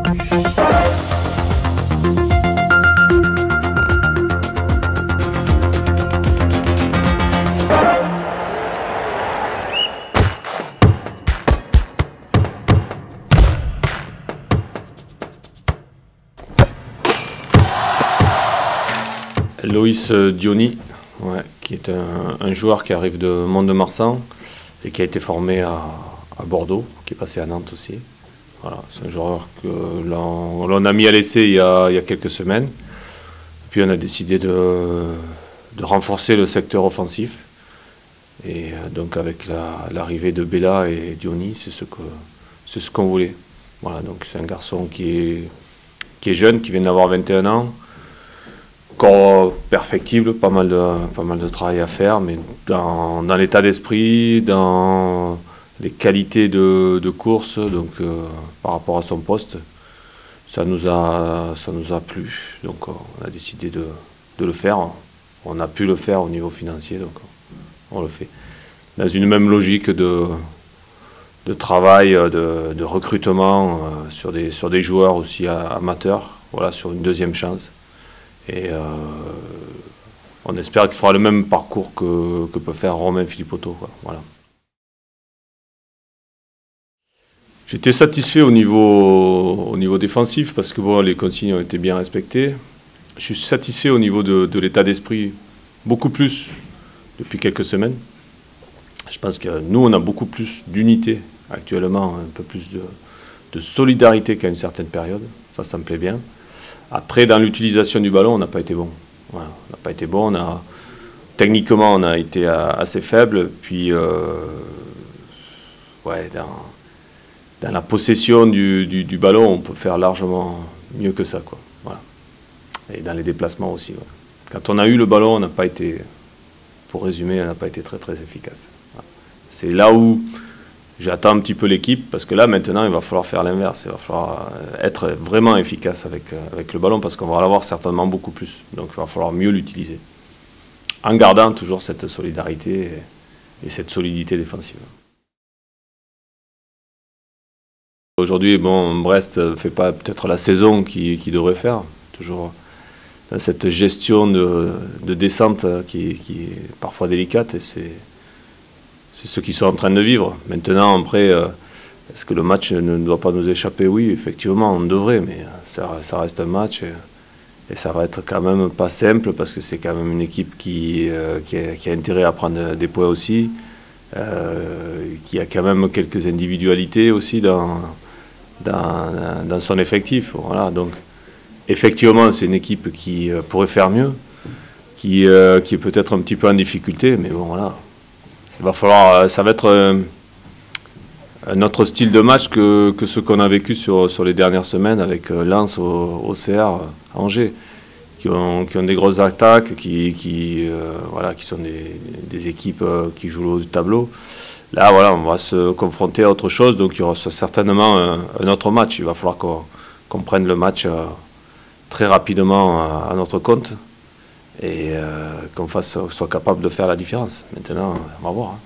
Loïs Diony, ouais, qui est un joueur qui arrive de Mont-de-Marsan et qui a été formé à Bordeaux, qui est passé à Nantes aussi. Voilà, c'est un joueur que l'on a mis à l'essai il y a quelques semaines. Puis on a décidé de renforcer le secteur offensif. Et donc avec l'arrivée de Bella et Diony, c'est ce qu'on voulait. Voilà, donc c'est un garçon qui est jeune, qui vient d'avoir 21 ans. Encore perfectible, pas mal de travail à faire, mais dans l'état d'esprit, dans les qualités de course, donc par rapport à son poste, ça nous a plu. Donc on a décidé de le faire. On a pu le faire au niveau financier, donc on le fait. Dans une même logique de travail, de recrutement sur des joueurs aussi amateurs, voilà, sur une deuxième chance. Et on espère qu'il fera le même parcours que peut faire Romain Philippotto, quoi. Voilà. J'étais satisfait au niveau défensif parce que bon, les consignes ont été bien respectées. Je suis satisfait au niveau de l'état d'esprit, beaucoup plus depuis quelques semaines. Je pense que nous, on a beaucoup plus d'unité actuellement, un peu plus de solidarité qu'à une certaine période. Ça me plaît bien. Après, dans l'utilisation du ballon, on n'a pas été bon. Voilà, on n'a pas été bon. Techniquement, on a été assez faible. Puis, ouais, dans la possession du ballon, on peut faire largement mieux que ça, quoi. Voilà. Et dans les déplacements aussi. Ouais. Quand on a eu le ballon, on n'a pas été, pour résumer, on n'a pas été très très efficace. Voilà. C'est là où j'attends un petit peu l'équipe, parce que là, maintenant, il va falloir faire l'inverse. Il va falloir être vraiment efficace avec le ballon, parce qu'on va l'avoir certainement beaucoup plus. Donc, il va falloir mieux l'utiliser. En gardant toujours cette solidarité et cette solidité défensive. Aujourd'hui, bon, Brest ne fait pas peut-être la saison qu'il devrait faire. Toujours dans cette gestion de descente qui est parfois délicate. Et c'est ce qu'ils sont en train de vivre. Maintenant, après, est-ce que le match ne doit pas nous échapper? Oui, effectivement, on devrait, mais ça reste un match et ça va être quand même pas simple parce que c'est quand même une équipe qui a intérêt à prendre des points aussi, qui a quand même quelques individualités aussi dans son effectif. Voilà, donc effectivement, c'est une équipe qui pourrait faire mieux, qui est peut-être un petit peu en difficulté, mais bon, voilà. Il va falloir, ça va être un autre style de match que ce qu'on a vécu sur les dernières semaines avec Lens au CR à Angers, qui ont des grosses attaques, qui sont des équipes qui jouent le haut du tableau. Là, voilà, on va se confronter à autre chose, donc il y aura certainement un autre match. Il va falloir qu'on prenne le match très rapidement à notre compte. Et qu'on soit capable de faire la différence. Maintenant, on va voir. Hein.